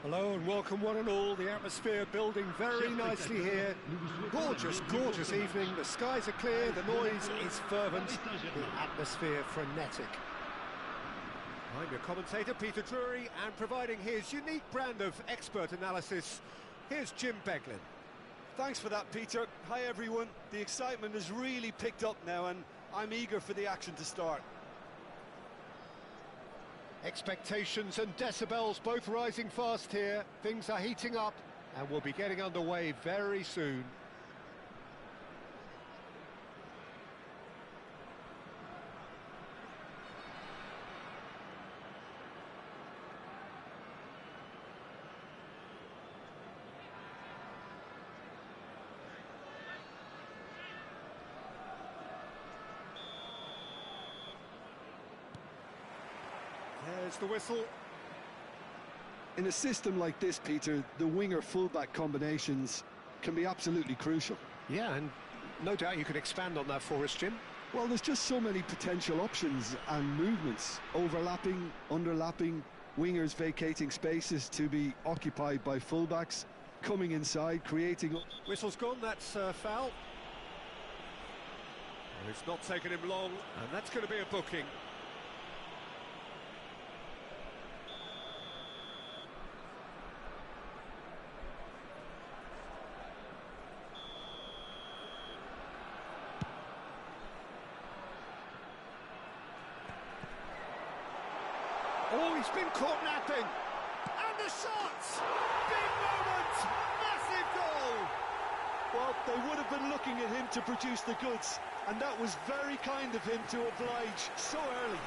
Hello and welcome one and all. The atmosphere building very nicely here. Gorgeous, gorgeous evening. The skies are clear, the noise is fervent, the atmosphere frenetic. I'm your commentator, Peter Drury, and providing his unique brand of expert analysis, here's Jim Beglin. Thanks for that, Peter. Hi, everyone. The excitement has really picked up now, and I'm eager for the action to start. Expectations and decibels both rising fast here. Things are heating up and we'll be getting underway very soon. There's the whistle. In a system like this, Peter, the winger-fullback combinations can be absolutely crucial. Yeah, and no doubt you can expand on that for us, Jim. Well, there's just so many potential options and movements. Overlapping, underlapping, wingers vacating spaces to be occupied by fullbacks, coming inside, creating... Whistle's gone, that's foul. Well, it's not taken him long, and that's going to be a booking. Oh, he's been caught napping! And the shots! Big moment! Massive goal! Well, they would have been looking at him to produce the goods, and that was very kind of him to oblige so early.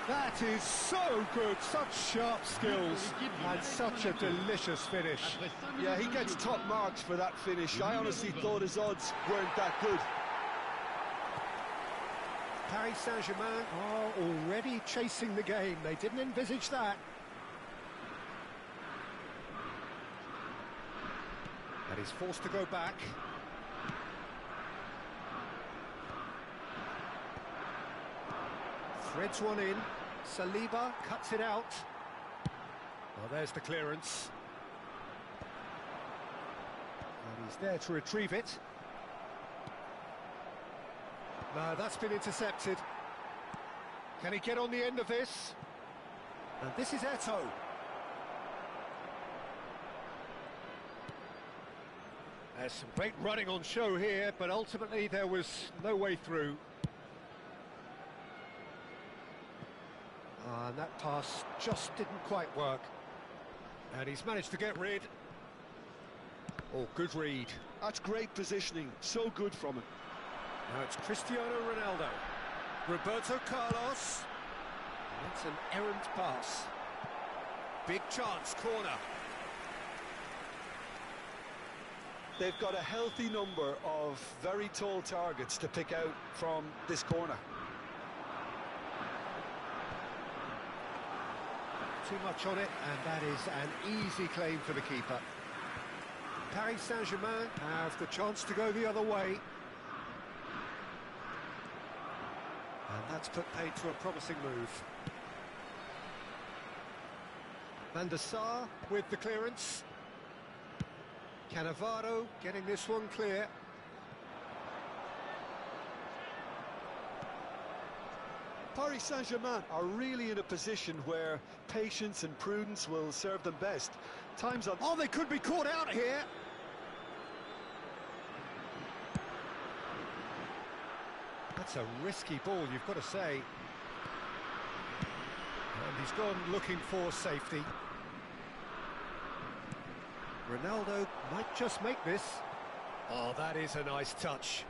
That is so good, such sharp skills, and such a delicious finish. Yeah, he gets top marks for that finish. I honestly thought his odds weren't that good. Paris Saint-Germain are already chasing the game. They didn't envisage that. And he's forced to go back. Threads one in. Saliba cuts it out. Well, there's the clearance. And he's there to retrieve it. No, that's been intercepted. Can he get on the end of this? And this is Eto'o. There's some great running on show here, but ultimately there was no way through. And that pass just didn't quite work. And he's managed to get rid. Oh, good read. That's great positioning, so good from him. Now it's Cristiano Ronaldo. Roberto Carlos. That's an errant pass. Big chance, corner. They've got a healthy number of very tall targets to pick out from this corner. Too much on it, and that is an easy claim for the keeper. Paris Saint-Germain have the chance to go the other way. And that's put paid to a promising move. Van der Sar with the clearance. Cannavaro getting this one clear. Paris Saint-Germain are really in a position where patience and prudence will serve them best. Time's up. Oh, they could be caught out here. That's a risky ball, you've got to say. And he's gone looking for safety. Ronaldo might just make this. Oh, that is a nice touch.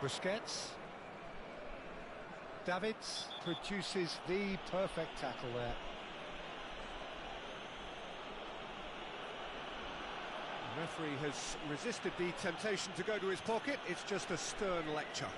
Busquets. Davids produces the perfect tackle there. The referee has resisted the temptation to go to his pocket. It's just a stern lecture.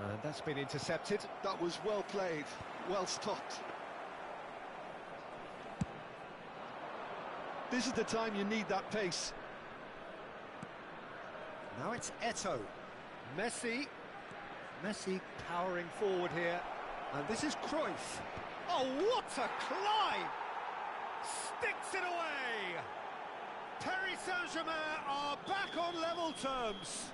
And that's been intercepted. That was well played, well stopped. This is the time you need that pace. Now it's Eto'o. Messi powering forward here. And this is Cruyff. Oh, what a climb! Sticks it away! Paris Saint-Germain are back on level terms.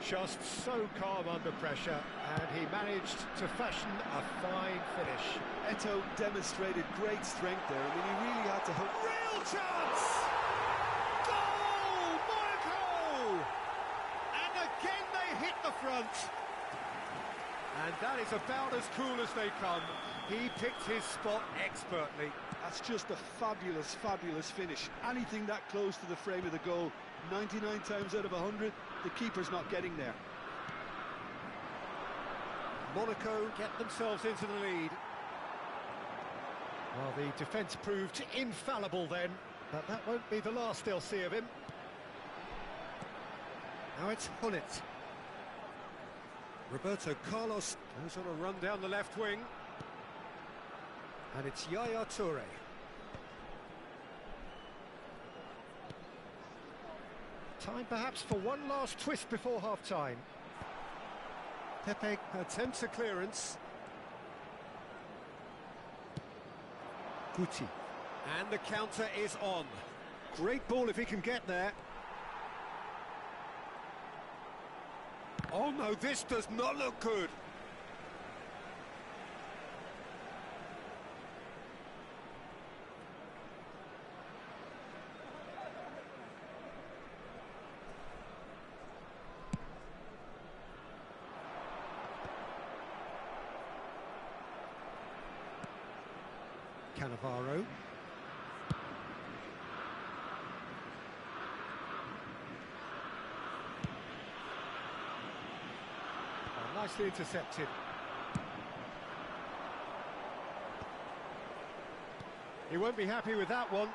Just so calm under pressure, and he managed to fashion a fine finish. Eto'o demonstrated great strength there. I mean, he really had to hook. Real chance! Goal! Monaco! And again they hit the front. And that is about as cool as they come. He picked his spot expertly. That's just a fabulous, fabulous finish. Anything that close to the frame of the goal, 99 times out of 100, the keeper's not getting there. Monaco get themselves into the lead. Well, the defence proved infallible then, but that won't be the last they'll see of him. Now it's Hullet. Roberto Carlos goes on a run down the left wing. And it's Yaya Toure. Time perhaps for one last twist before half-time. Pepe attempts a clearance. Guti. And the counter is on. Great ball if he can get there. Oh no, this does not look good. Cannavaro. Oh, nicely intercepted. He won't be happy with that one.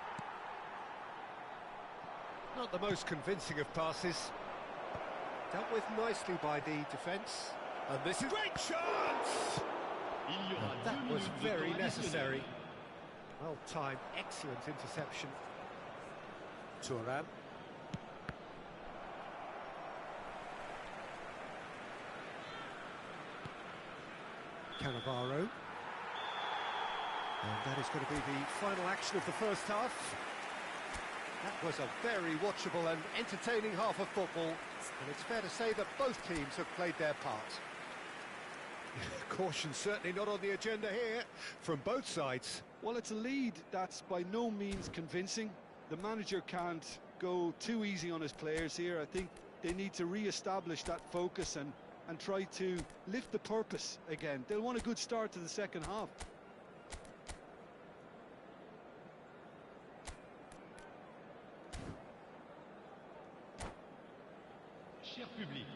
Not the most convincing of passes. Dealt with nicely by the defence. And this is... Great chance! And that was very necessary. Well timed, excellent interception. Thuram. Cannavaro. And that is going to be the final action of the first half. That was a very watchable and entertaining half of football. And it's fair to say that both teams have played their part. Caution certainly not on the agenda here from both sides. Well, it's a lead that's by no means convincing. The manager can't go too easy on his players here. I think they need to re-establish that focus and try to lift the purpose again. They'll want a good start to the second half. Cher public,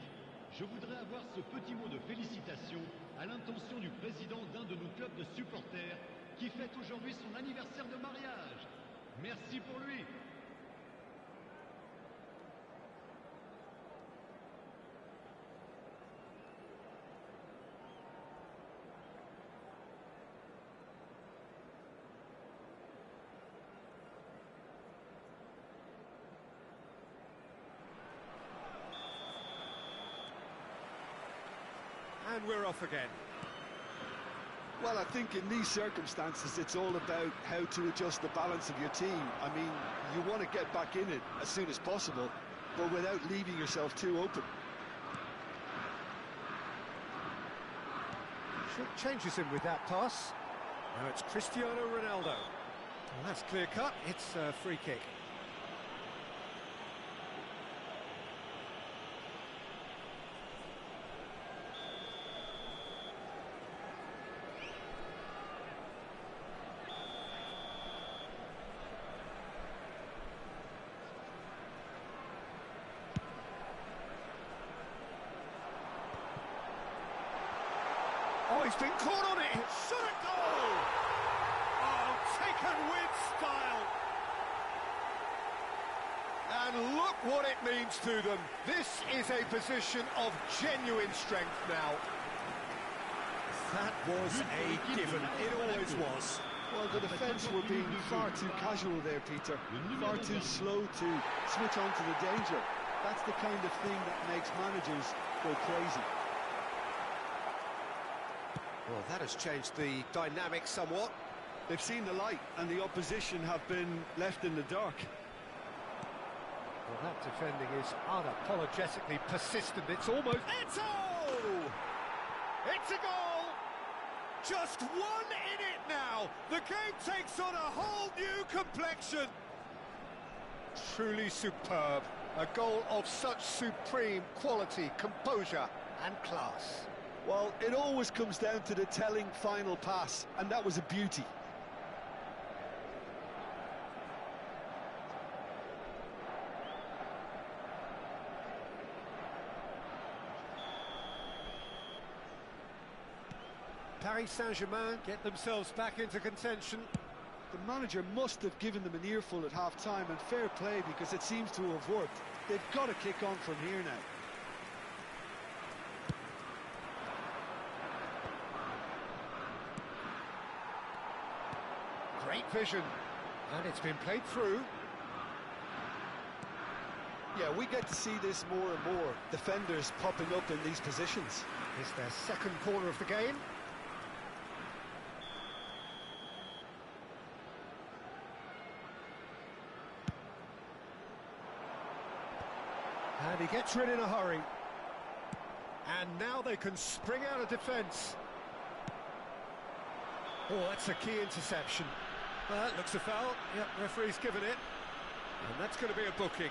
je voudrais avoir ce petit mot de félicitation à l'intention du président d'un de nos clubs de supporters qui fête aujourd'hui son anniversaire de mariage. Merci pour lui. And we're off again. Well, I think in these circumstances, it's all about how to adjust the balance of your team. I mean, you want to get back in it as soon as possible, but without leaving yourself too open. Short changes him with that pass. Now it's Cristiano Ronaldo. Well, that's clear cut. It's a free kick. Oh, he's been caught on it! Should it go? Oh, taken with style! And look what it means to them. This is a position of genuine strength now. That was a given. It always was. Well, the defence were being far too casual there, Peter. Far too slow to switch on to the danger. That's the kind of thing that makes managers go crazy. Well, that has changed the dynamic somewhat. They've seen the light, and the opposition have been left in the dark. Well, that defending is unapologetically persistent. It's almost... It's a goal! Just 1 in it now! The game takes on a whole new complexion! Truly superb. A goal of such supreme quality, composure and class. Well, it always comes down to the telling final pass, and that was a beauty. Paris Saint-Germain get themselves back into contention. The manager must have given them an earful at half-time, and fair play, because it seems to have worked. They've got to kick on from here now. Great vision, and it's been played through. Yeah, we get to see this more and more. Defenders popping up in these positions. It's their second corner of the game. And he gets rid in a hurry. And now they can spring out of defence. Oh, that's a key interception. That looks a foul. Yep, referee's given it. And that's going to be a booking.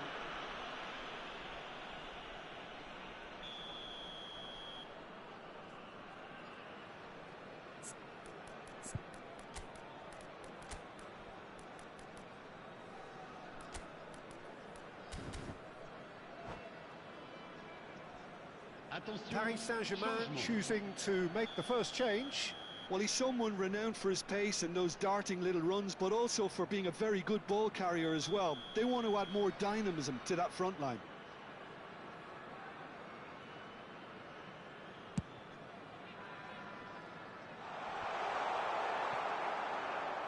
Paris Saint-Germain choosing to make the first change. Well, he's someone renowned for his pace and those darting little runs, but also for being a very good ball carrier as well. They want to add more dynamism to that front line.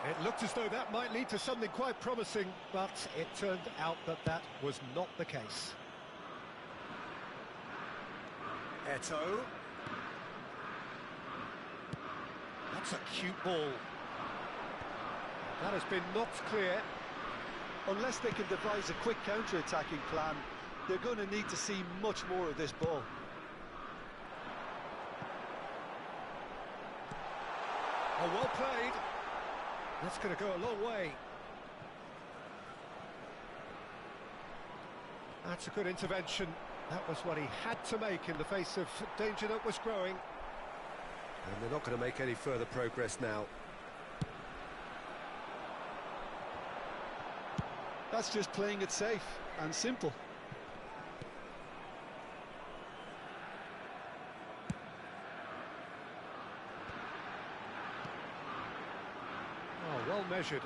It looked as though that might lead to something quite promising, but it turned out that that was not the case. Eto'o. That's a cute ball. That has been knocked clear. Unless they can devise a quick counter-attacking plan, they're going to need to see much more of this ball. Oh, well played. That's going to go a long way. That's a good intervention. That was what he had to make in the face of danger that was growing. And they're not going to make any further progress now. That's just playing it safe and simple. Oh, well measured.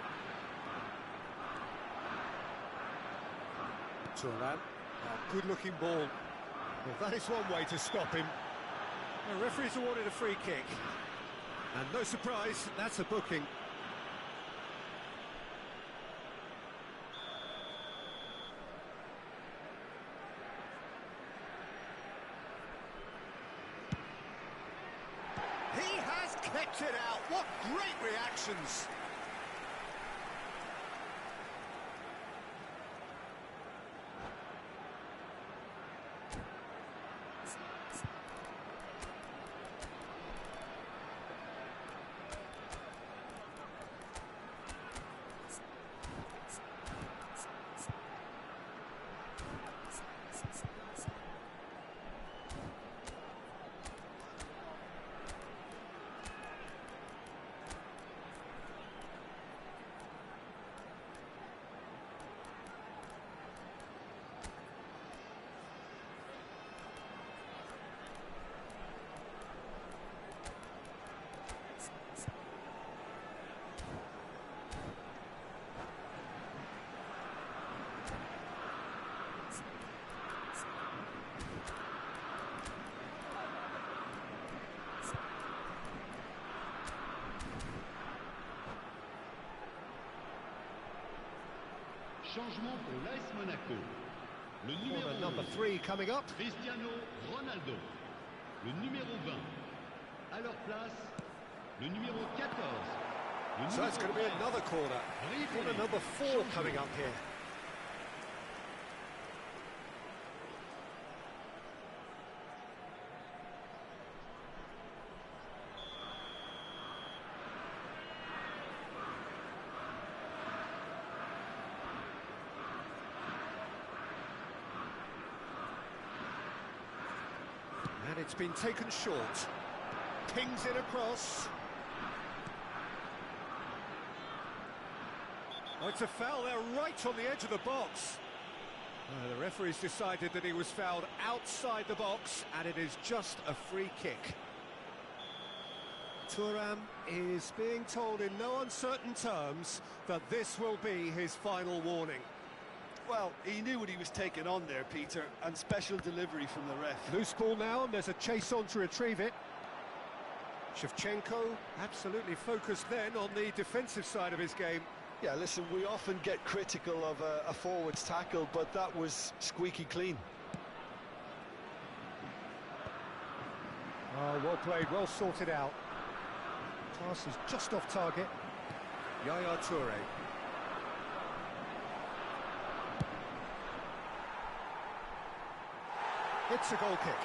Turan. Oh, good-looking ball. Well, that is one way to stop him. The referee's awarded a free kick. And no surprise, that's a booking. He has kept it out. What great reactions. Changement pour l'AS Monaco. Le numéro Corner number 11, 3 coming up. Cristiano Ronaldo. Le numéro 20. À leur place, le numéro 14. Le So it's going to be 13, another corner. Corner number 4 coming up here. And it's been taken short. Pings it across. Oh, it's a foul there right on the edge of the box. The referee's decided that he was fouled outside the box, and it is just a free kick. Thuram is being told in no uncertain terms that this will be his final warning. Well, he knew what he was taking on there, Peter, and special delivery from the ref. Loose ball now, and there's a chase on to retrieve it. Shevchenko absolutely focused then on the defensive side of his game. Yeah, listen, we often get critical of a forward's tackle, but that was squeaky clean. Oh, well played, well sorted out. Pass is just off target. Yaya Toure. It's a goal kick.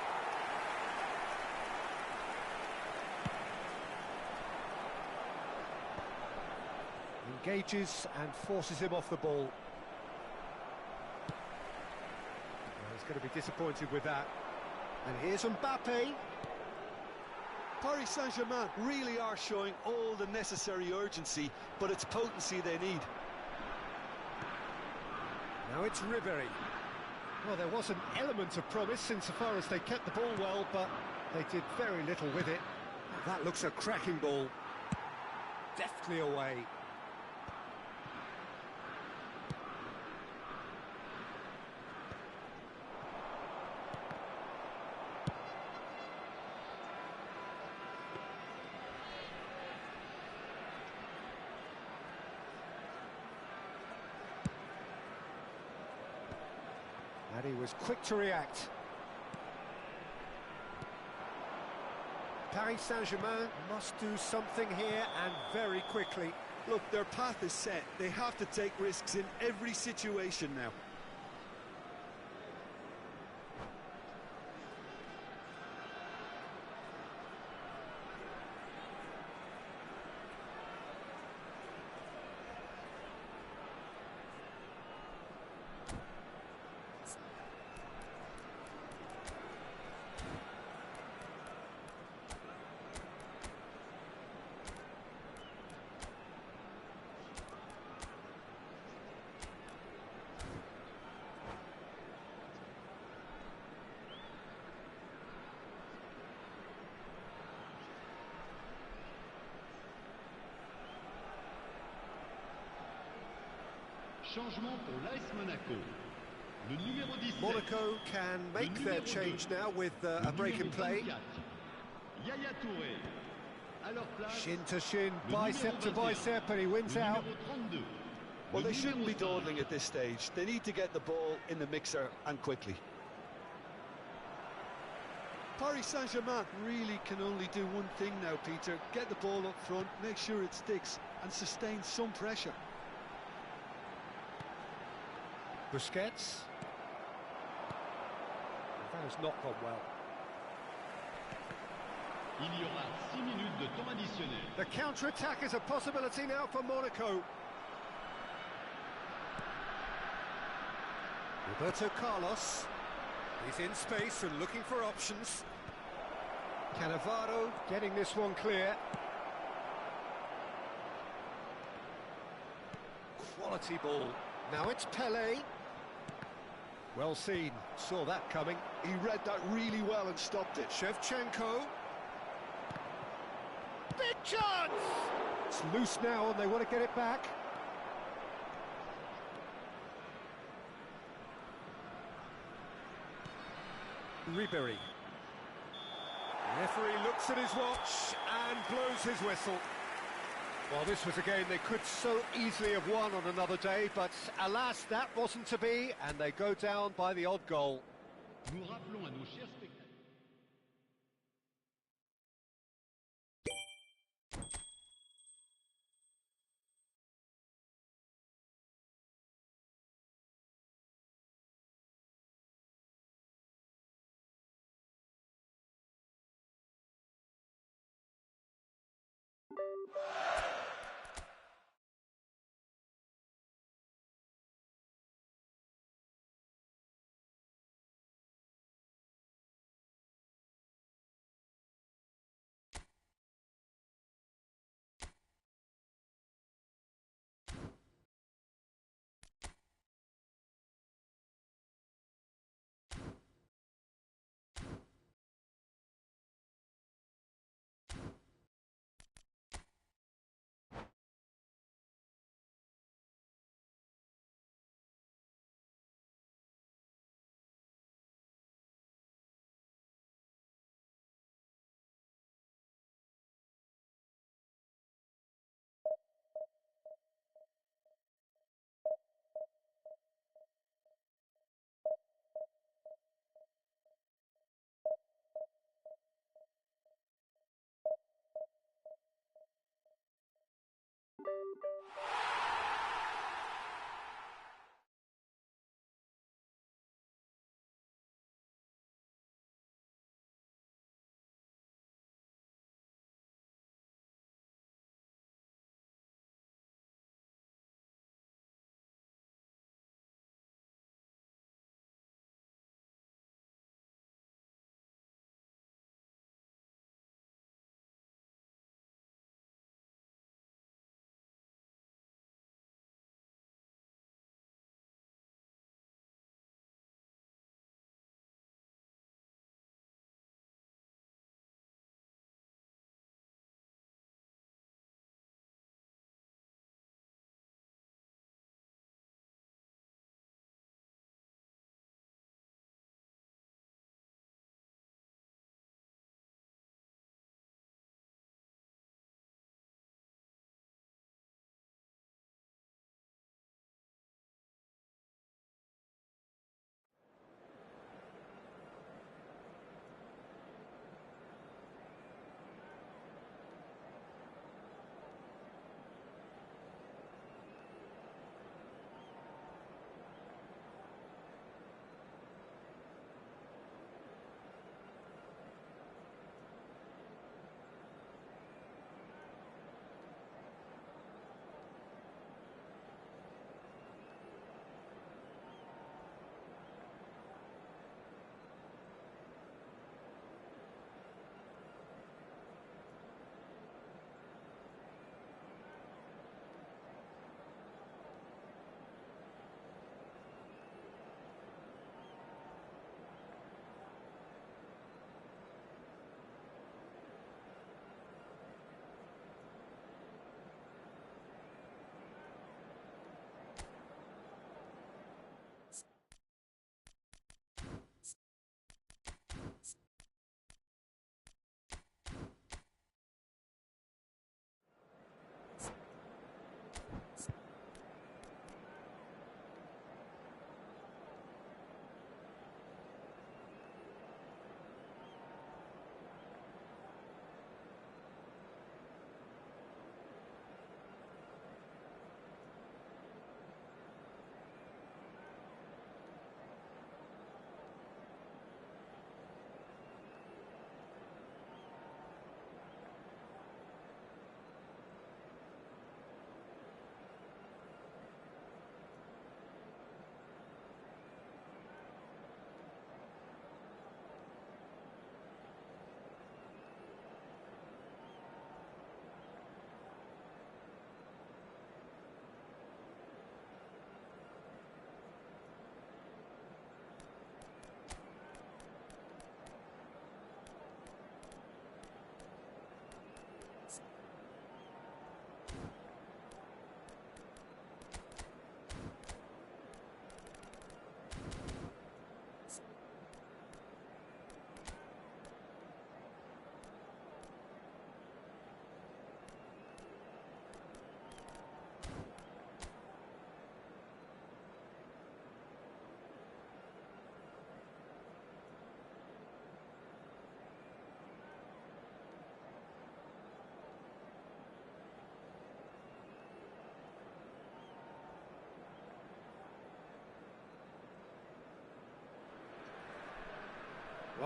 Engages and forces him off the ball. Well, he's going to be disappointed with that. And here's Mbappe. Paris Saint-Germain really are showing all the necessary urgency, but it's potency they need. Now it's Ribéry. Well, there was an element of promise insofar as they kept the ball well, but they did very little with it. That looks a cracking ball. Deftly away. And he was quick to react. Paris Saint-Germain must do something here, and very quickly. Look, their path is set. They have to take risks in every situation now. Changement pour l'AS Monaco. Le numéro 17. Monaco can make their change now with a break in play. Yaya Touré. À leur place, Shin to shin, bicep to bicep, and he wins le out. numéro 32. Well, Le they shouldn't be numéro 5. dawdling at this stage. They need to get the ball in the mixer and quickly. Paris Saint-Germain really can only do one thing now, Peter. Get the ball up front, make sure it sticks, and sustain some pressure. Busquets. That has not gone well. Il y aura 6 minutes de temps additionnel. The counter-attack is a possibility now for Monaco. Roberto Carlos. He's in space and looking for options. Cannavaro getting this one clear. Quality ball. Now it's Pelé. Well seen, saw that coming. He read that really well and stopped it. Shevchenko. Big chance! It's loose now and they want to get it back. Ribéry. Referee looks at his watch and blows his whistle. Well, this was a game they could so easily have won on another day, but alas, that wasn't to be, and they go down by the odd goal. Nous rappelons à nos chers spectateurs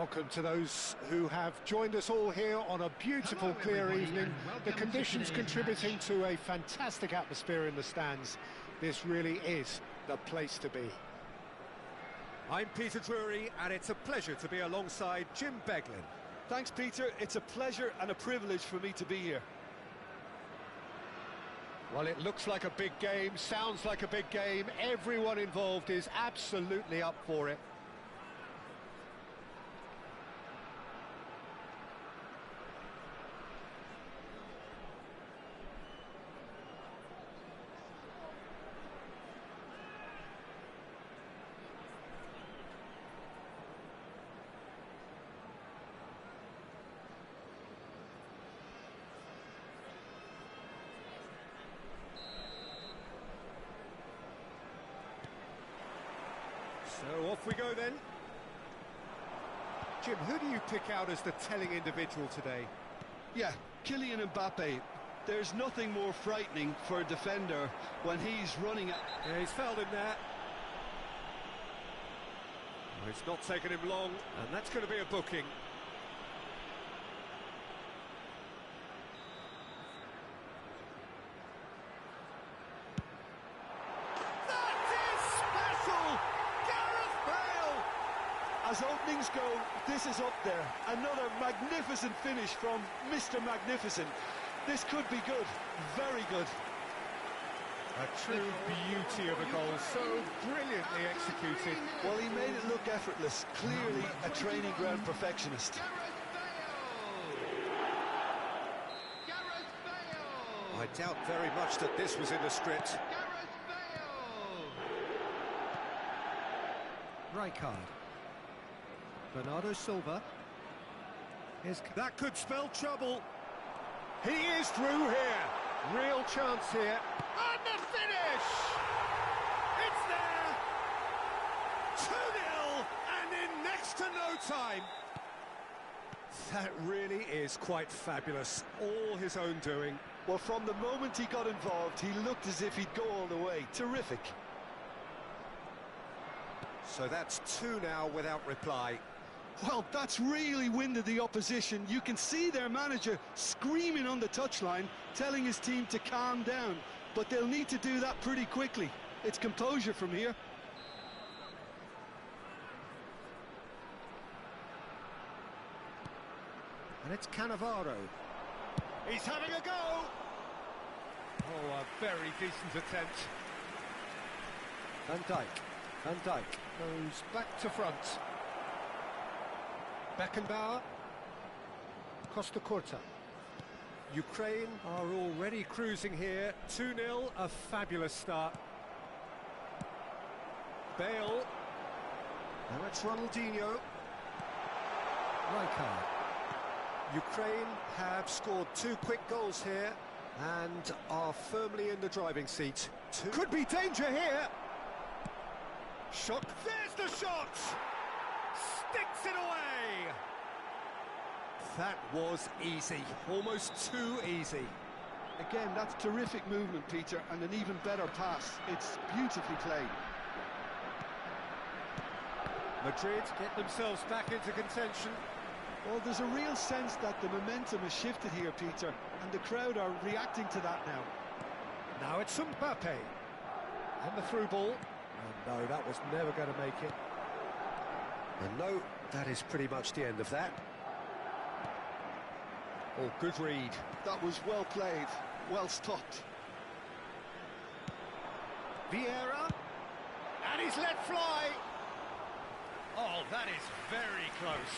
Welcome to those who have joined us all here on a beautiful, clear evening. The conditions contributing to a fantastic atmosphere in the stands. This really is the place to be. I'm Peter Drury, and it's a pleasure to be alongside Jim Beglin. Thanks, Peter. It's a pleasure and a privilege for me to be here. Well, it looks like a big game, sounds like a big game. Everyone involved is absolutely up for it. So off we go then. Jim, who do you pick out as the telling individual today? Yeah, Kylian Mbappe. There's nothing more frightening for a defender when he's running at... Yeah, he's fouled him there. Well, it's not taken him long, and that's going to be a booking. As openings go, this is up there. Another magnificent finish from Mr. Magnificent. This could be good, very good. A true beauty of a goal, so brilliantly executed. Well, he made it look effortless. Clearly a training ground perfectionist. I doubt very much that this was in the script. Rijkaard. Bernardo Silva. That could spell trouble. He is through here. Real chance here. And the finish! It's there! 2-0 and in next to no time. That really is quite fabulous. All his own doing. Well, from the moment he got involved, he looked as if he'd go all the way. Terrific. So that's 2 now without reply. Well, that's really winded the opposition. You can see their manager screaming on the touchline, telling his team to calm down. But they'll need to do that pretty quickly. It's composure from here. And it's Cannavaro. He's having a go! Oh, a very decent attempt. Van Dijk goes back to front. Beckenbauer. Costa Curta. Ukraine are already cruising here. 2-0, a fabulous start. Bale. Now it's Ronaldinho. Rijkaard. Ukraine have scored 2 quick goals here and are firmly in the driving seat. Could be danger here. Shot. There's the shot! Sticks it away! That was easy. Almost too easy. Again, that's terrific movement, Peter, and an even better pass. It's beautifully played. Madrid get themselves back into contention. Well, there's a real sense that the momentum has shifted here, Peter, and the crowd are reacting to that now. Now it's Mbappe. And the through ball. And no, that was never going to make it. And no, that is pretty much the end of that. Oh, good read. That was well played, well stopped. Vieira. And he's let fly. Oh, that is very close.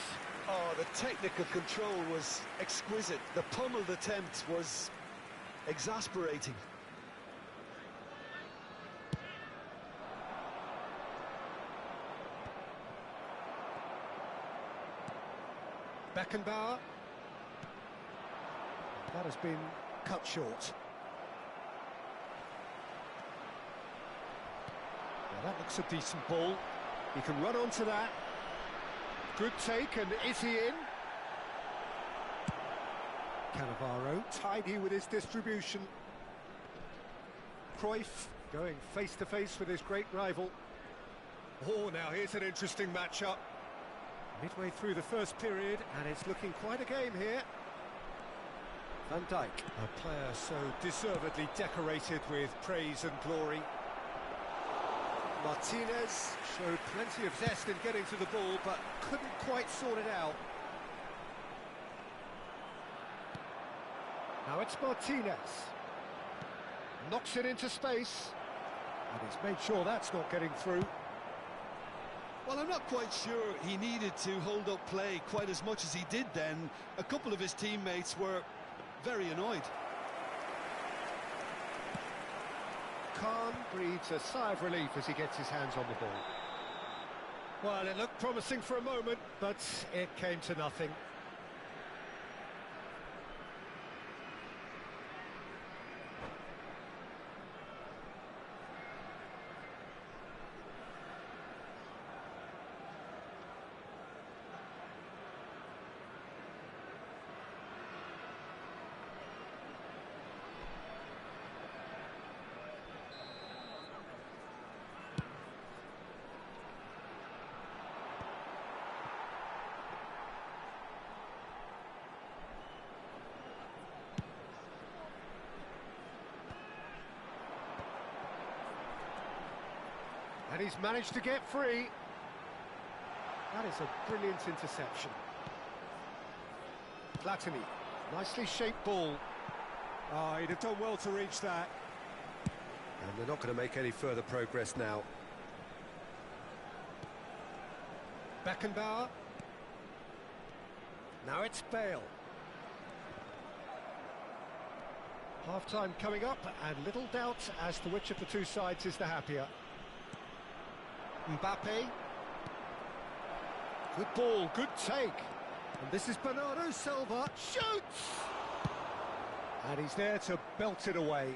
Oh, the technical control was exquisite. The pummeled attempt was exasperating. Beckenbauer. That has been cut short. Well, that looks a decent ball. He can run onto that. Good take, and is he in? Cannavaro, tidy with his distribution. Cruyff going face-to-face with his great rival. Oh, now here's an interesting matchup. Midway through the first period, and it's looking quite a game here. Van Dijk, a player so deservedly decorated with praise and glory. Martinez showed plenty of zest in getting to the ball, but couldn't quite sort it out. Now it's Martinez. Knocks it into space. And he's made sure that's not getting through. Well, I'm not quite sure he needed to hold up play quite as much as he did then. A couple of his teammates were very annoyed. Khan breathes a sigh of relief as he gets his hands on the ball. Well, it looked promising for a moment, but it came to nothing. And he's managed to get free. That is a brilliant interception. Platini, nicely shaped ball. Oh, he'd have done well to reach that. And they're not going to make any further progress now. Beckenbauer. Now it's Bale. Half-time coming up, and little doubt as to which of the two sides is the happier. Mbappe. Good ball, good take. And this is Bernardo Silva. Shoots! And he's there to belt it away.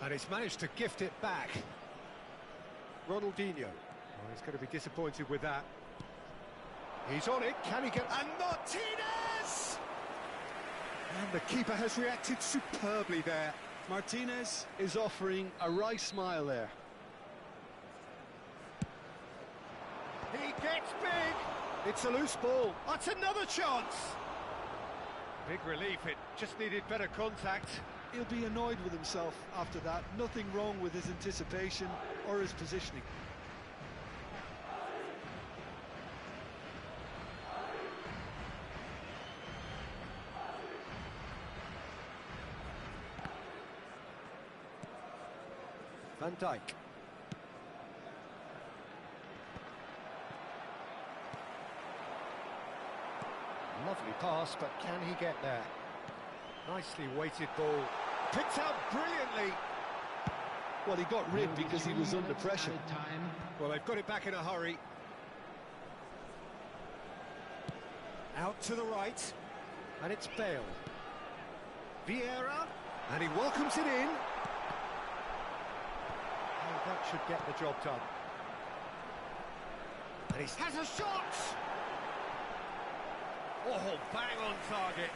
And he's managed to gift it back. Ronaldinho. Oh, he's going to be disappointed with that. He's on it. Can he get... And Martinez! And the keeper has reacted superbly there. Martinez is offering a wry smile there. He gets big. It's a loose ball. That's another chance. Big relief. It just needed better contact. He'll be annoyed with himself after that. Nothing wrong with his anticipation or his positioning. Van Dijk. Lovely pass, but can he get there? Nicely weighted ball. Picked out brilliantly. Well, he got rid because he was under pressure. Well, they've got it back in a hurry. Out to the right. And it's Bale. Vieira. And he welcomes it in. That should get the job done. And he has a shot! Oh, bang on target.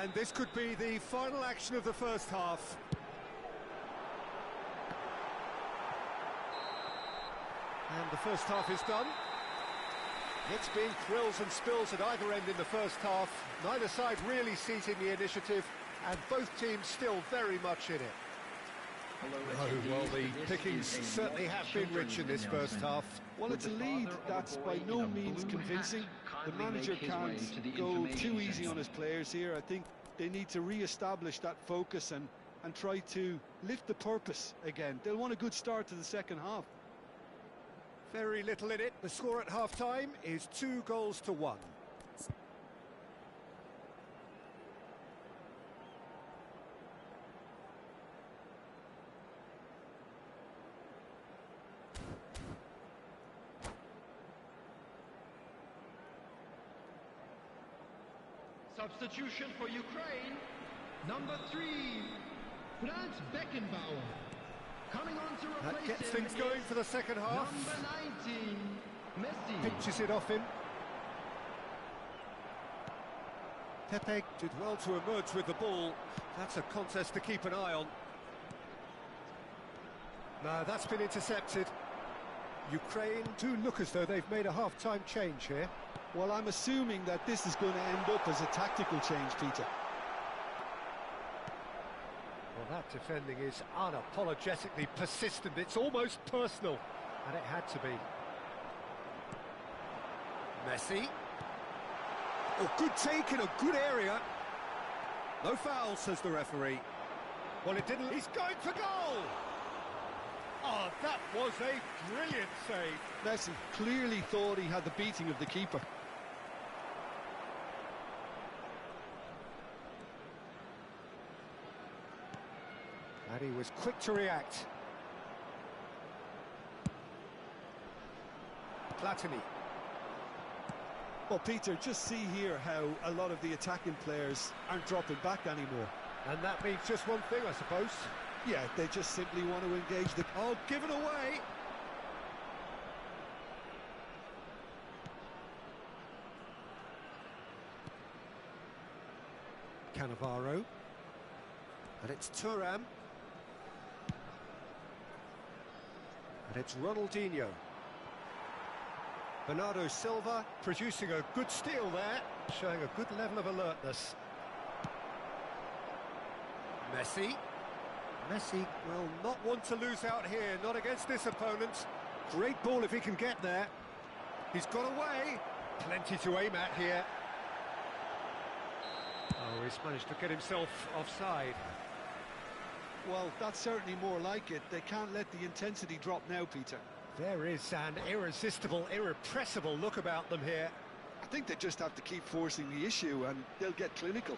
And this could be the final action of the first half. And the first half is done. It's been thrills and spills at either end in the first half. Neither side really seizing the initiative, and both teams still very much in it. Oh, well, the pickings certainly have been rich in this first half. Well, it's a lead that's by no means convincing. The manager can't go too easy on his players here. I think they need to re-establish that focus and try to lift the purpose again. They'll want a good start to the second half. Very little in it. The score at half-time is 2-1. Substitution for Ukraine, number 3, Franz Beckenbauer. Coming on to replace That gets him things going for the second half. Number 19, Messi. Pinches it off him. Pepe did well to emerge with the ball. That's a contest to keep an eye on. No, that's been intercepted. Ukraine do look as though they've made a half-time change here. Well, I'm assuming that this is going to end up as a tactical change, Peter. Well, that defending is unapologetically persistent. It's almost personal, and it had to be. Messi. Oh, good take in a good area. No foul, says the referee. Well, it didn't. He's going for goal! Oh, that was a brilliant save. Messi clearly thought he had the beating of the keeper. And he was quick to react. Platini. Well, Peter, just see here how a lot of the attacking players aren't dropping back anymore. And that means just one thing, I suppose. Yeah, they just simply want to engage the... Oh, give it away! Cannavaro. And it's Thuram. And it's Ronaldinho. Bernardo Silva producing a good steal there, showing a good level of alertness. Messi. Messi will not want to lose out here, not against this opponent. Great ball if he can get there. He's got away. Plenty to aim at here. Oh, he's managed to get himself offside. Well, that's certainly more like it. They can't let the intensity drop now, Peter. There is an irresistible, irrepressible look about them here. I think they just have to keep forcing the issue and they'll get clinical.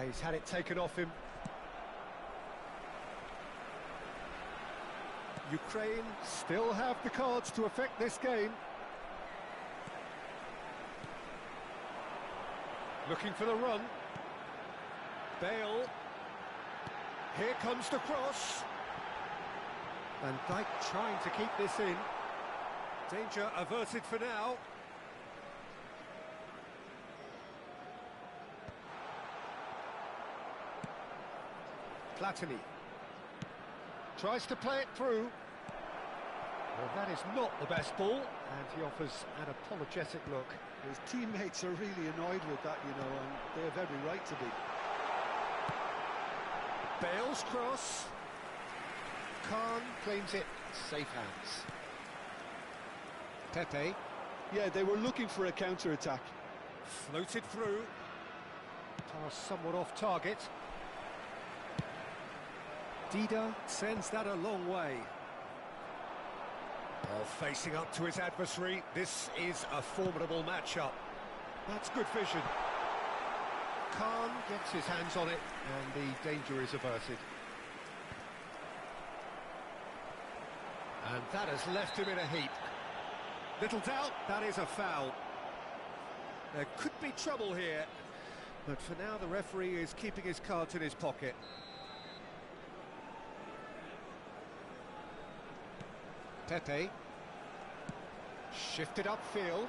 He's had it taken off him. Ukraine still have the cards to affect this game. Looking for the run. Bale. Here comes the cross. And Dijk trying to keep this in. Danger averted for now. Platini tries to play it through. Well, that is not the best ball, and he offers an apologetic look. His teammates are really annoyed with that, you know, and they have every right to be. Bale's cross. Khan claims it. Safe hands. Pepe. Yeah, they were looking for a counter-attack. Floated through. Pass somewhat off target. Dida sends that a long way. Well, facing up to his adversary, this is a formidable matchup. That's good vision. Khan gets his hands on it, and the danger is averted. And that has left him in a heap. Little doubt, that is a foul. There could be trouble here, but for now the referee is keeping his cards in his pocket. Pepe. Shifted upfield.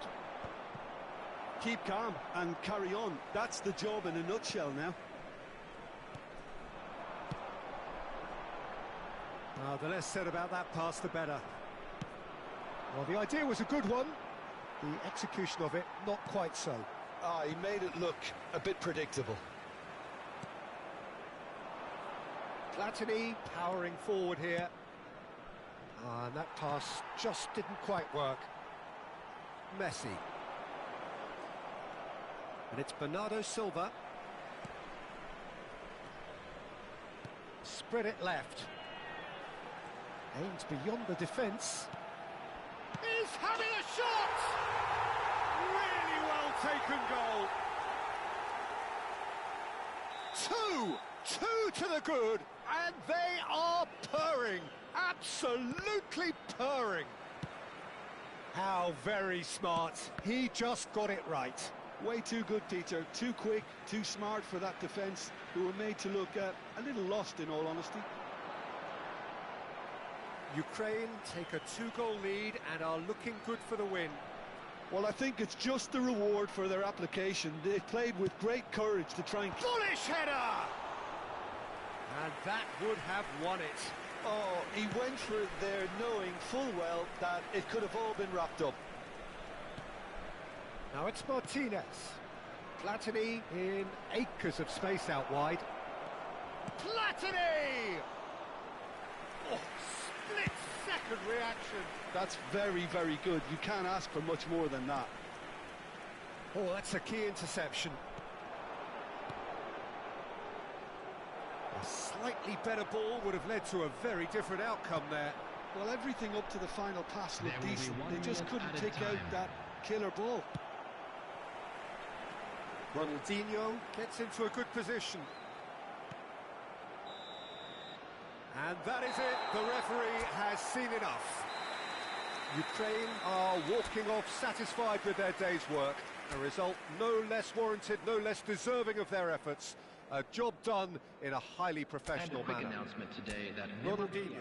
Keep calm and carry on. That's the job in a nutshell now. The less said about that pass, the better. Well, the idea was a good one. The execution of it, not quite so. He made it look a bit predictable. Platini powering forward here. And that pass just didn't quite work. Messi. And it's Bernardo Silva. Spread it left. Aims beyond the defence. He's having a shot! Really well taken goal. Two to the good. And they are purring, absolutely purring. How very smart. He just got it right. Way too good, Peter. Too quick, too smart for that defence, who were made to look a little lost, in all honesty. Ukraine take a 2-goal lead and are looking good for the win. Well, I think it's just the reward for their application. They played with great courage to try and... Bullish header! And that would have won it. Oh, he went for it there knowing full well that it could have all been wrapped up. Now it's Martinez. Platini in acres of space out wide. Platini! Oh, split-second reaction. That's very, very good. You can't ask for much more than that. Oh, that's a key interception. A slightly better ball would have led to a very different outcome there. Well, everything up to the final pass looked decent. They just couldn't take out that killer ball. Ronaldinho gets into a good position. And that is it. The referee has seen enough. Ukraine are walking off satisfied with their day's work. A result no less warranted, no less deserving of their efforts. A job done in a highly professional manner. Announcement today that Ronaldinho.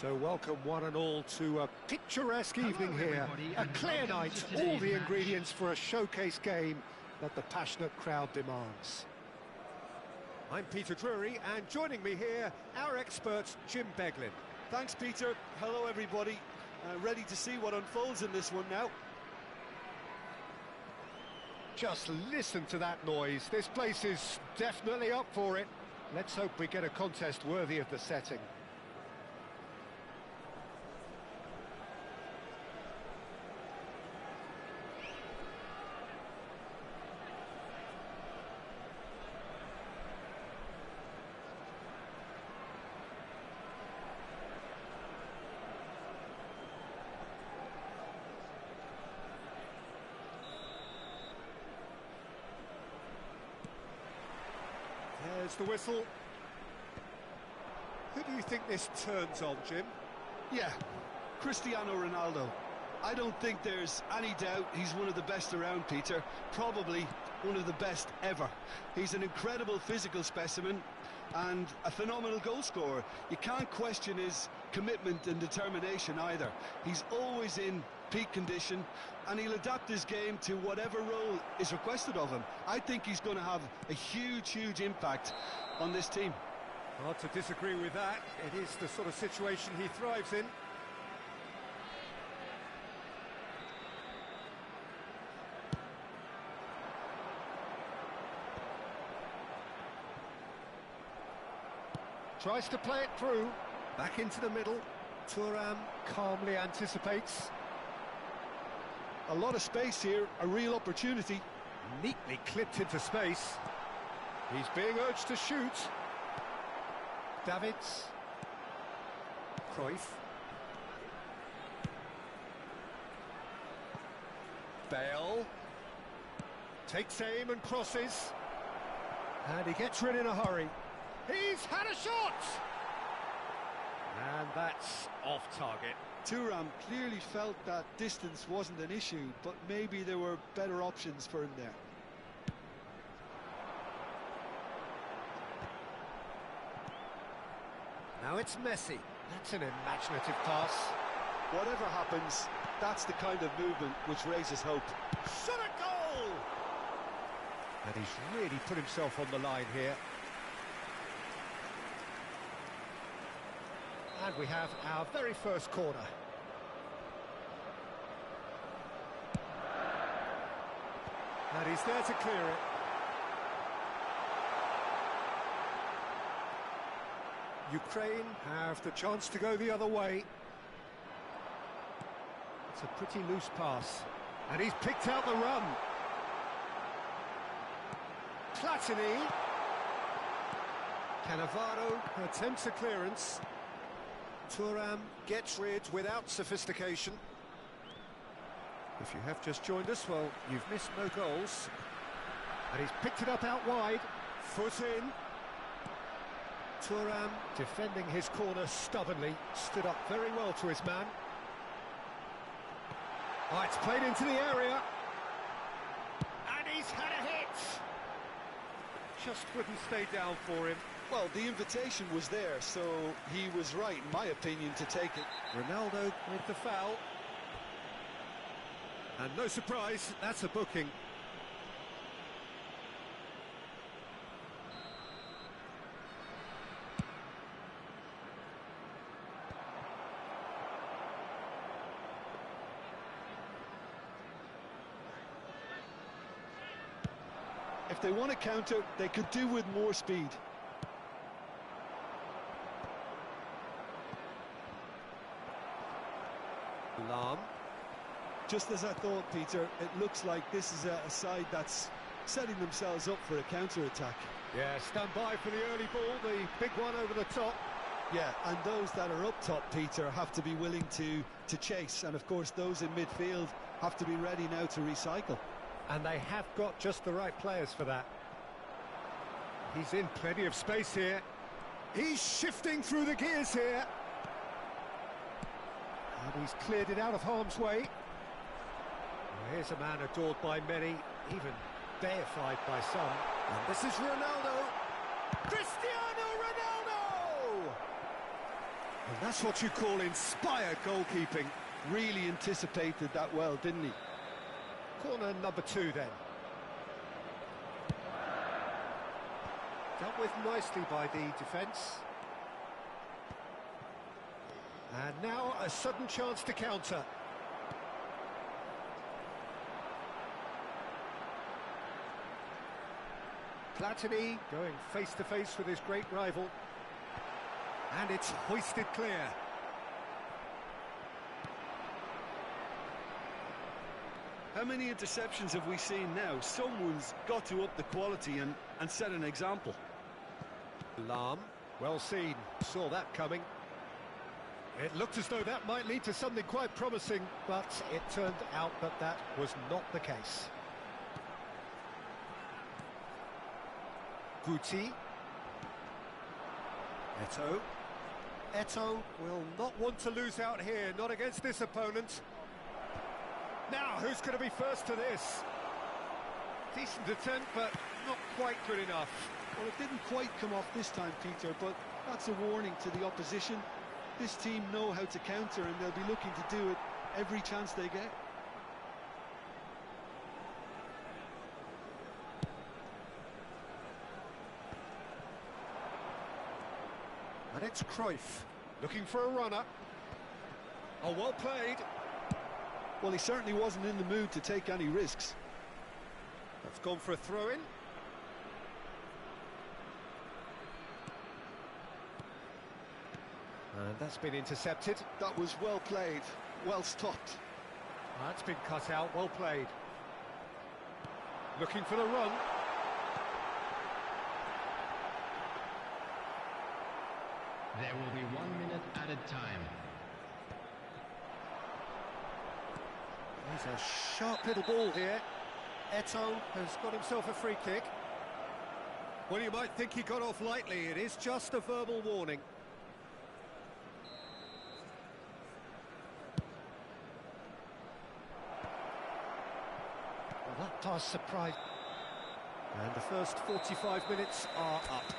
So welcome one and all to a picturesque evening here. A clear night, all the ingredients for a showcase game that the passionate crowd demands. I'm Peter Drury, and joining me here, our expert, Jim Beglin. Thanks, Peter. Hello, everybody. Ready to see what unfolds in this one now. Just listen to that noise. This place is definitely up for it. Let's hope we get a contest worthy of the setting. There's the whistle. Who do you think this turns on, Jim? Yeah, Cristiano Ronaldo. I don't think there's any doubt he's one of the best around, Peter. Probably one of the best ever. He's an incredible physical specimen and a phenomenal goal scorer. You can't question his commitment and determination either. He's always in peak condition, and he'll adapt his game to whatever role is requested of him. I think he's going to have a huge impact on this team. Hard to disagree with that. It is the sort of situation he thrives in. Tries to play it through. Back into the middle. Thuram calmly anticipates. A lot of space here, a real opportunity. Neatly clipped into space. He's being urged to shoot. Davids. Cruyff. Bale. Takes aim and crosses. And he gets rid in a hurry. He's had a shot! And that's off target. Thuram clearly felt that distance wasn't an issue, but maybe there were better options for him there. Now it's Messi. That's an imaginative pass. Whatever happens, that's the kind of movement which raises hope. Shot a goal! And he's really put himself on the line here. And we have our very first corner. And he's there to clear it. Ukraine have the chance to go the other way. It's a pretty loose pass. And he's picked out the run. Platini. Cannavaro attempts a clearance. Thuram gets rid without sophistication. If you have just joined us, well, you've missed no goals. And he's picked it up out wide. Foot in. Thuram defending his corner stubbornly. Stood up very well to his man. Oh, it's played into the area. And he's had a hit. Just wouldn't stay down for him. Well, the invitation was there, so he was right, in my opinion, to take it. Ronaldo with the foul. And no surprise, that's a booking. If they want to counter, they could do with more speed. Lam. Just as I thought, Peter, it looks like this is a side that's setting themselves up for a counter-attack. Yeah, stand by for the early ball, the big one over the top. Yeah, and those that are up top, Peter, have to be willing to chase. And, of course, those in midfield have to be ready now to recycle. And they have got just the right players for that. He's in plenty of space here. He's shifting through the gears here. And he's cleared it out of harm's way. Well, here's a man adored by many, even deified by some. And this is Ronaldo. Cristiano Ronaldo! And that's what you call inspired goalkeeping. Really anticipated that well, didn't he? Corner number 2 then. Dealt with nicely by the defence. And now a sudden chance to counter. Platini going face-to-face with his great rival. And it's hoisted clear. How many interceptions have we seen now? Someone's got to up the quality and set an example. Lam, well seen, saw that coming. It looked as though that might lead to something quite promising, but it turned out that that was not the case. Guti. Eto'o. Eto'o will not want to lose out here, not against this opponent. Now, who's going to be first to this? Decent attempt, but not quite good enough. Well, it didn't quite come off this time, Peter, but that's a warning to the opposition. This team know how to counter, and they'll be looking to do it every chance they get. And it's Cruyff, looking for a runner. Oh, well played. Well, he certainly wasn't in the mood to take any risks. That's gone for a throw-in. And that's been intercepted. That was well played, well stopped. That's been cut out, well played. Looking for the run. There will be 1 minute added time. There's a sharp little ball here. Eto'o has got himself a free kick. Well, you might think he got off lightly. It is just a verbal warning. Well, that pass surprised. And the first 45 minutes are up.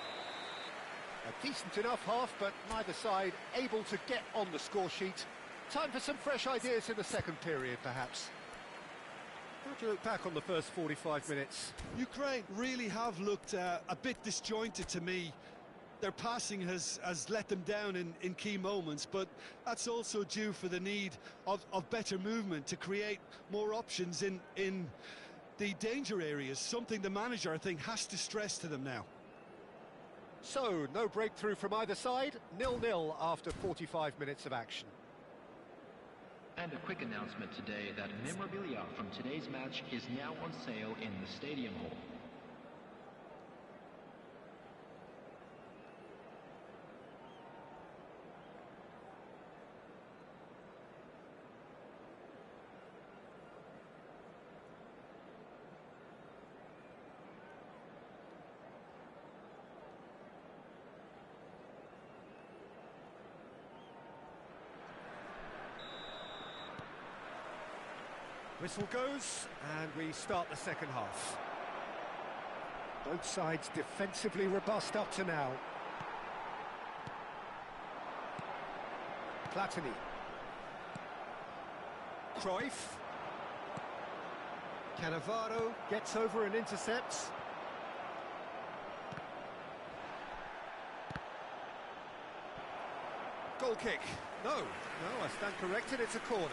A decent enough half, but neither side able to get on the score sheet. Time for some fresh ideas in the second period, perhaps. How do you look back on the first 45 minutes? Ukraine really have looked a bit disjointed to me. Their passing has let them down in key moments, but that's also due for the need of better movement to create more options in the danger areas, something the manager, I think, has to stress to them now. So, no breakthrough from either side, 0-0 after 45 minutes of action. And a quick announcement today that memorabilia from today's match is now on sale in the Stadium Hall. Whistle goes, and we start the second half. Both sides defensively robust up to now. Platini. Cruyff. Cannavaro gets over and intercepts. Goal kick. No, I stand corrected, it's a corner.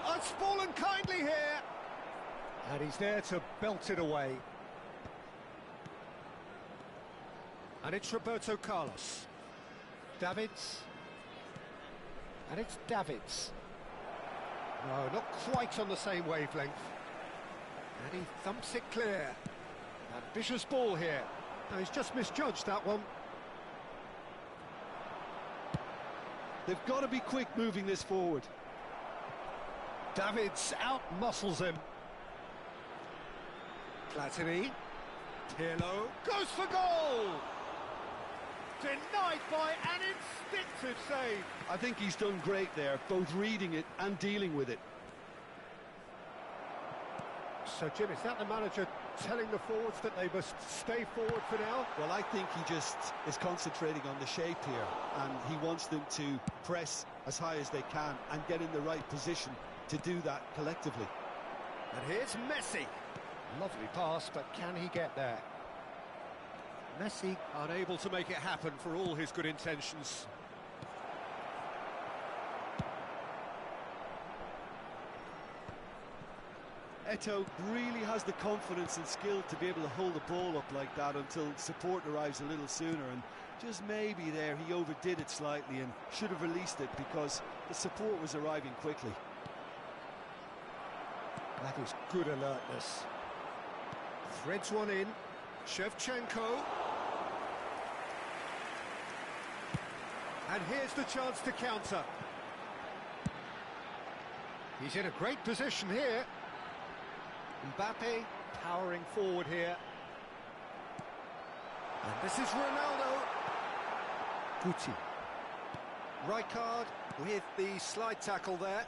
Has fallen kindly here, and he's there to belt it away. And it's Roberto Carlos. Davids, and it's Davids. No, not quite on the same wavelength. And he thumps it clear. Ambitious ball here. No, he's just misjudged that one. They've got to be quick moving this forward. Davids out-muscles him. Platini. Pirlo goes for goal! Denied by an instinctive save. I think he's done great there, both reading it and dealing with it. So, Jim, is that the manager telling the forwards that they must stay forward for now? Well, I think he just is concentrating on the shape here, and he wants them to press as high as they can and get in the right position to do that collectively. And here's Messi. Lovely pass, but can he get there? Messi unable to make it happen for all his good intentions. Eto'o really has the confidence and skill to be able to hold the ball up like that until support arrives a little sooner, and just maybe there he overdid it slightly and should have released it because the support was arriving quickly. That is good alertness. Threads one in. Shevchenko. And here's the chance to counter. He's in a great position here. Mbappe powering forward here. And this is Ronaldo. Guti. Rijkaard with the slide tackle there.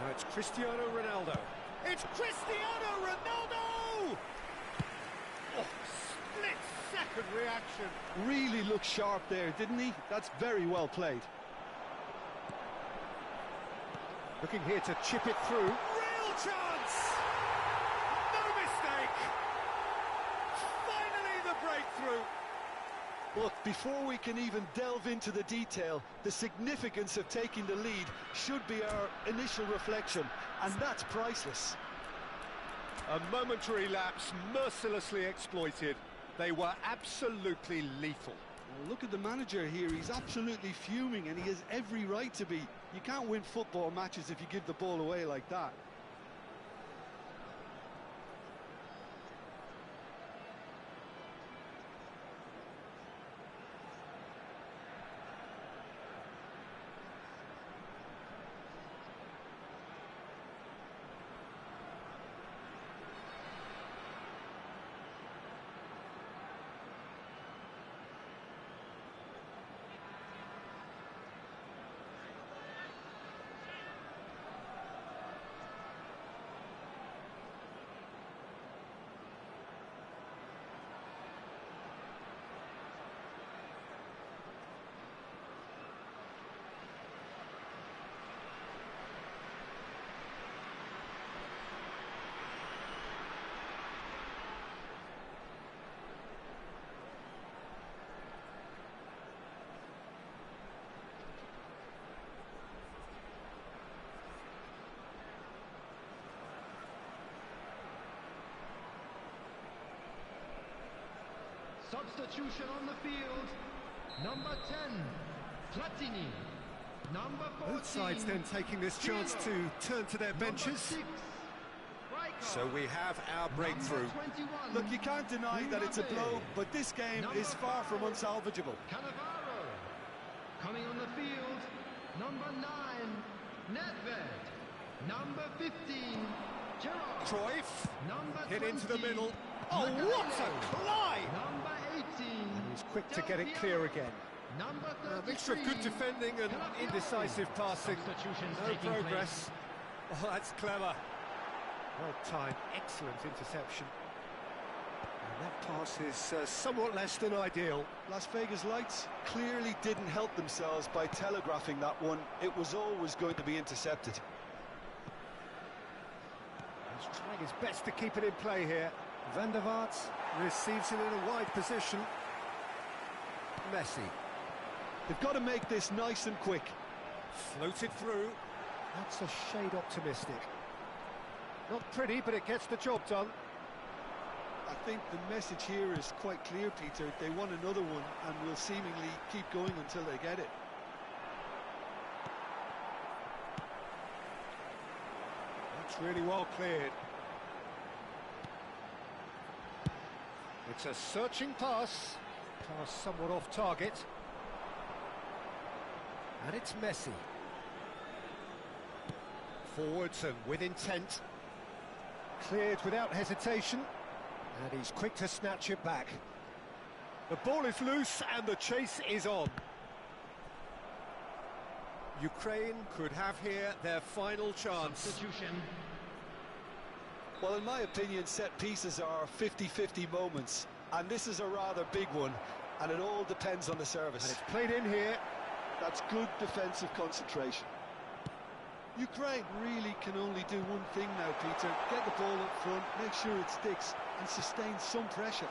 Now it's Cristiano Ronaldo. It's Cristiano Ronaldo! Oh, split-second reaction. Really looked sharp there, didn't he? That's very well played. Looking here to chip it through. Real chance! No mistake! Finally the breakthrough! Look, before we can even delve into the detail, the significance of taking the lead should be our initial reflection, and that's priceless. A momentary lapse mercilessly exploited. They were absolutely lethal. Well, look at the manager here, he's absolutely fuming, and he has every right to be. You can't win football matches if you give the ball away like that. Substitution on the field. Number 10, Platini. Number 14. Both sides then taking this chance to turn to their benches. 6, So we have our breakthrough. 21, Look, you can't deny that it's a blow, but this game is far from unsalvageable. Cannavaro. Coming on the field, number 9, Nedved. Number 15, Gerrard. Cruyff Number hit 20, into the middle. Oh, Magalhaes. what a collide! Number 18, And he's quick to Del get it clear Piero. again. Number A mixture of 33, good defending and Cannavaro. indecisive passing. Substitutions No taking progress. Oh, that's clever. Well timed, excellent interception. And that pass is somewhat less than ideal. Las Vegas Lights clearly didn't help themselves by telegraphing that one. It was always going to be intercepted. He's trying his best to keep it in play here. Van der Vaart receives it in a wide position. Messi. They've got to make this nice and quick. Floated through. That's a shade optimistic. Not pretty, but it gets the job done. I think the message here is quite clear, Peter. They want another one and will seemingly keep going until they get it. That's really well cleared. It's a searching pass. Pass somewhat off target. And it's Messi. Forwards and with intent. Cleared without hesitation. And he's quick to snatch it back. The ball is loose and the chase is on. Ukraine could have here their final chance. Substitution. Well, in my opinion, set pieces are 50-50 moments, and this is a rather big one, and it all depends on the service. And it's played in here. That's good defensive concentration. Ukraine really can only do one thing now, Peter. Get the ball up front, make sure it sticks, and sustain some pressure.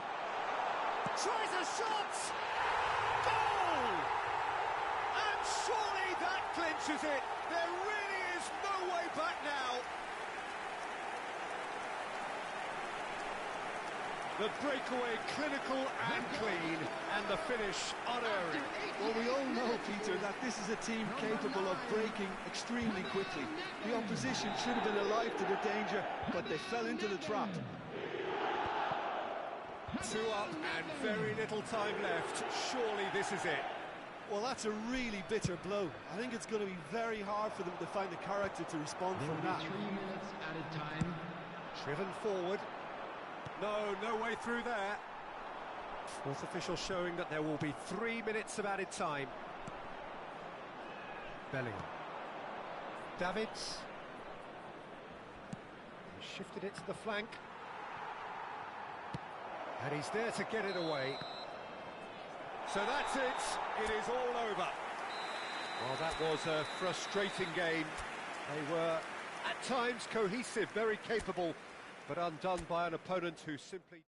Tries a shot! Goal! And surely that clinches it. There really is no way back now. The breakaway clinical and clean, and the finish unerring. Well, we all know, Peter, that this is a team capable of breaking extremely quickly. The opposition should have been alive to the danger, but they fell into the trap. 2 up and very little time left. Surely this is it. Well, that's a really bitter blow. I think it's going to be very hard for them to find the character to respond There from will that. be 3 minutes added time. Driven forward. No way through there. Fourth official showing that there will be 3 minutes of added time. Bellingham. Davids. He shifted it to the flank. And he's there to get it away. So that's it. It is all over. Well, that was a frustrating game. They were, at times, cohesive, very capable, but undone by an opponent who simply...